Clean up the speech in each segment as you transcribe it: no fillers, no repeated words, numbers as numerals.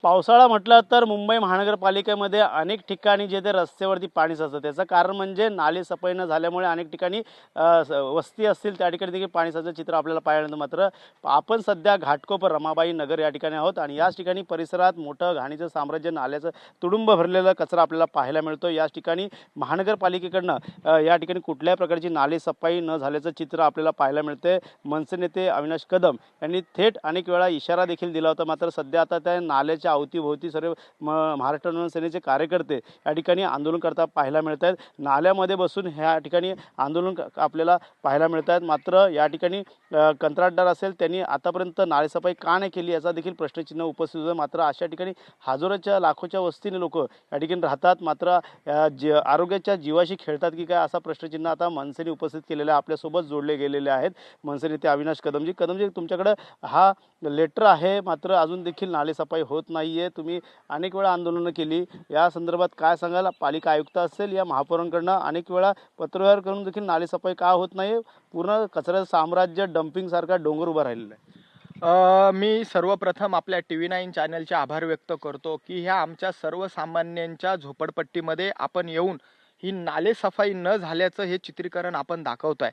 पावसाळा म्हटलं तर मुंबई महानगरपालिकेमध्ये अनेक ठिकाणी जे ते रस्त्यावरती पाणी साचतं. त्याचं कारण म्हणजे नाली सफाई न झाल्यामुळे अनेक ठिकाणी वस्ती असतील त्या ठिकाणी देखील पाणी साचतं चित्र आपल्याला पाहायला मिळतं. मात्र आपण सध्या घाटकोपर रमाबाई नगर या ठिकाणी आहोत आणि याच ठिकाणी परिसरात मोठं घाणीचं साम्राज्य, नाल्याचं तुडुंब भरलेलं कचरा आपल्याला पाहायला मिळतो. याच ठिकाणी महानगरपालिकेकडनं या ठिकाणी कुठल्याही प्रकारची नाली सफाई न झाल्याचं चित्र आपल्याला पाहायला मिळते. मनसे नेते अविनाश कदम यांनी थेट अनेक वेळा इशारा देखील दिला होता. मात्र सध्या आता त्या नाल्याच्या अवतीभोवती सर्व महाराष्ट्र नवनिर्माण सेनेचे कार्यकर्ते या ठिकाणी आंदोलन करता पाहायला मिळत आहेत. नाल्यामध्ये बसून ह्या ठिकाणी आंदोलन आपल्याला पाहायला मिळत आहेत. मात्र या ठिकाणी कंत्राटदार असेल त्यांनी आतापर्यंत नालेसफाई का नाही केली याचा देखील प्रश्नचिन्ह उपस्थित होतं. मात्र अशा ठिकाणी हजारोच्या लाखोच्या वस्तीने लोक या ठिकाणी राहतात. मात्र आरोग्याच्या जीवाशी खेळतात की काय असा प्रश्नचिन्ह आता मनसेने उपस्थित केलेला आहे. आपल्यासोबत जोडले गेलेले आहेत मनसे नेते अविनाश कदमजी तुमच्याकडे हा लेटर आहे, मात्र अजून देखील नालेसफाई होत नाहीये. तुम्ही अनेक वेळा आंदोलनं केली, या संदर्भात काय सांगाल? पालिका आयुक्त असेल या महापौरांकडनं अनेक वेळा पत्रव्यवहार करून देखील नालेसफाई का होत नाही? पूर्ण कचऱ्याचं साम्राज्य डम्पिंग सारखा डोंगर उभा राहिलेला आहे. मी सर्वप्रथम आपल्या TV9 चॅनलचे आभार व्यक्त करतो की ह्या आमच्या सर्वसामान्यांच्या झोपडपट्टीमध्ये आपण येऊन ही नालेसफाई न झाल्याचं हे चित्रीकरण आपण दाखवतोय.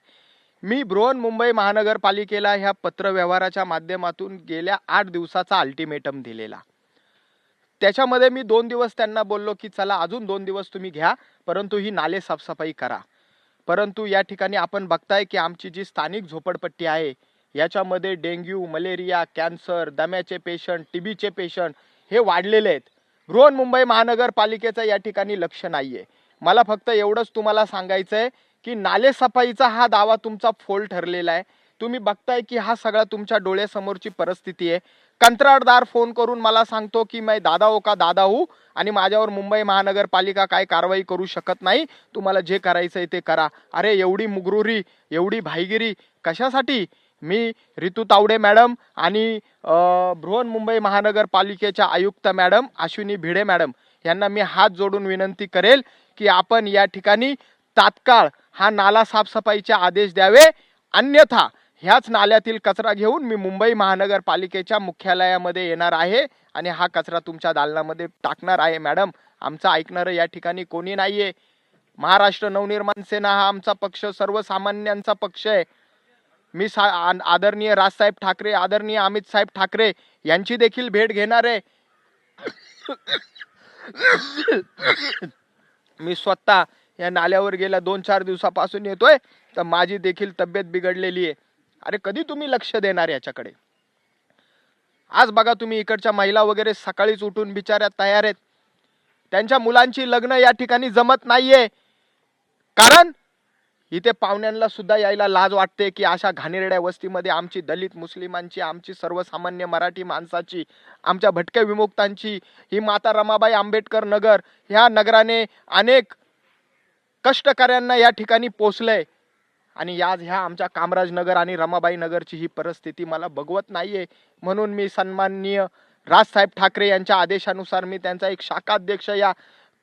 मी बृहन्मुंबई महानगरपालिकेला ह्या पत्रव्यवहाराच्या माध्यमातून गेल्या 8 दिवसाचा अल्टिमेटम दिलेला. त्याच्यामध्ये मी 2 दिवस त्यांना बोललो की चला अजून 2 दिवस तुम्ही घ्या, परंतु ही नाले साफसफाई करा. परंतु या ठिकाणी आपण बघताय की आमची जी स्थानिक झोपडपट्टी आहे याच्यामध्ये डेंग्यू, मलेरिया, कॅन्सर, दम्याचे पेशंट, TBचे पेशंट हे वाढलेले आहेत. बृहन्मुंबई महानगरपालिकेचं या ठिकाणी लक्ष नाहीये. मला फक्त एवढंच तुम्हाला सांगायचं आहे की नालेसफाईचा हा दावा तुमचा फोल ठरलेला आहे. तुम्ही बघताय की हा सगळा तुमच्या डोळ्यासमोरची परिस्थिती आहे. कंत्राटदार फोन करून मला सांगतो की मैं दादा हो का दादा हूँ आणि माझ्यावर मुंबई महानगरपालिका काय कारवाई करू शकत नाही, तुम्हाला जे करायचं आहे ते करा. अरे एवढी मुगरुरी, एवढी भाईगिरी कशासाठी? मी रितू तावडे मॅडम आणि बृहन्मुंबई महानगरपालिकेच्या आयुक्त मॅडम अश्विनी भिडे मॅडम यांना मी हात जोडून विनंती करेल की आपण या ठिकाणी तात्काळ हा नाला साफसफाईचे आदेश द्यावे, अन्यथा ह्याच नाल्यातील कचरा घेऊन मी मुंबई महानगरपालिकेच्या मुख्यालयामध्ये येणार आहे आणि हा कचरा तुमच्या दालनामध्ये टाकणार आहे. मॅडम, आमचं ऐकणारं या ठिकाणी कोणी नाहीये. महाराष्ट्र नवनिर्माण सेना हा आमचा पक्ष सर्वसामान्यांचा पक्ष आहे. मी आदरणीय राजसाहेब ठाकरे, आदरणीय अमित साहेब ठाकरे यांची देखील भेट घेणार आहे. मी स्वतः या नाल्यावर गेल्या 2-4 दिवसापासून येतोय, तर माझी देखील तब्येत बिघडलेली आहे. अरे कधी तुम्ही लक्ष देणार याच्याकडे? आज बघा तुम्ही इकडच्या महिला वगैरे सकाळीच उठून बिचाऱ्या तयार आहेत. त्यांच्या मुलांची लग्न या ठिकाणी जमत नाहीये, कारण इथे पाहुण्यांना सुद्धा यायला लाज वाटते की अशा घाणेरड्या वस्तीमध्ये आमची दलित मुस्लिमांची, आमची सर्वसामान्य मराठी माणसाची, आमच्या भटक्या विमुक्तांची ही माता रमाबाई आंबेडकर नगर ह्या नगराने अनेक कष्टकऱ्यांना या ठिकाणी पोचलंय आणि आज ह्या आमच्या कामराज नगर आणि रमाबाई नगरची ही परिस्थिती मला बघवत नाहीये. म्हणून मी सन्माननीय राजसाहेब ठाकरे यांच्या आदेशानुसार मी त्यांचा एक शाखाध्यक्ष या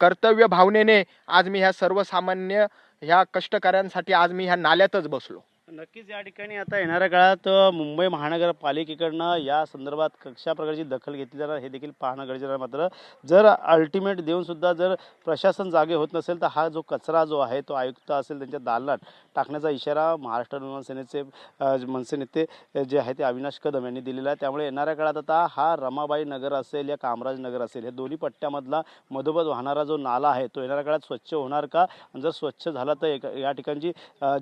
कर्तव्य भावनेने आज मी ह्या सर्वसामान्य ह्या कष्टकऱ्यांसाठी आज मी ह्या नाल्यातच बसलो. नक्कीच या ठिकाणी आता येणाऱ्या काळात मुंबई महानगरपालिकेकडनं या संदर्भात कशा प्रकारची दखल घेतली जाणार हे देखील पाहणं गरजेचं आहे. मात्र जर अल्टिमेट देऊन सुद्धा जर प्रशासन जागे होत नसेल तर हा जो कचरा जो आहे तो आयुक्त असेल त्यांच्या दालनात टाकण्याचा इशारा महाराष्ट्र नवनिर्माण सेनेचे मनसे नेते जे आहे ते अविनाश कदम यांनी दिलेला आहे. त्यामुळे येणाऱ्या काळात आता हा रमाबाई नगर असेल या कामराज नगर असेल, हे दोन्ही पट्ट्यामधला मधोमध वाहणारा जो नाला आहे तो येणाऱ्या काळात स्वच्छ होणार का? जर स्वच्छ झाला तर या ठिकाणची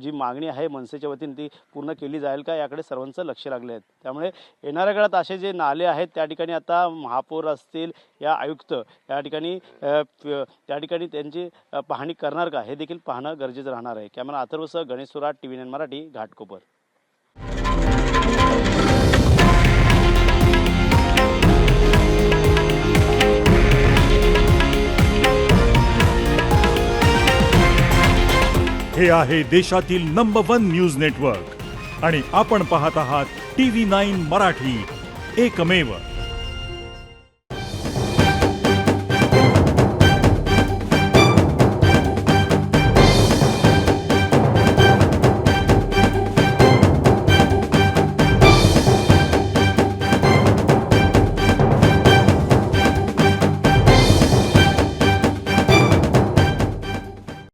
जी मागणी आहे मनसेच्या वतीने ती पूर्ण केली जाईल का, याकडे सर्वांचं लक्ष लागले आहेत. त्यामुळे येणाऱ्या काळात असे जे नाले आहेत त्या ठिकाणी आता महापौर असतील या आयुक्त या ठिकाणी त्यांची पाहणी करणार का हे देखील पाहणं गरजेचं राहणार आहे. कॅमेरा अथर्वसह गणेश सुराट, TV9 मराठी, घाटकोपर. हे आहे देशातील नंबर 1 न्यूज नेटवर्क आणि आपण पाहत आहात TV9 मराठी, एकमेव.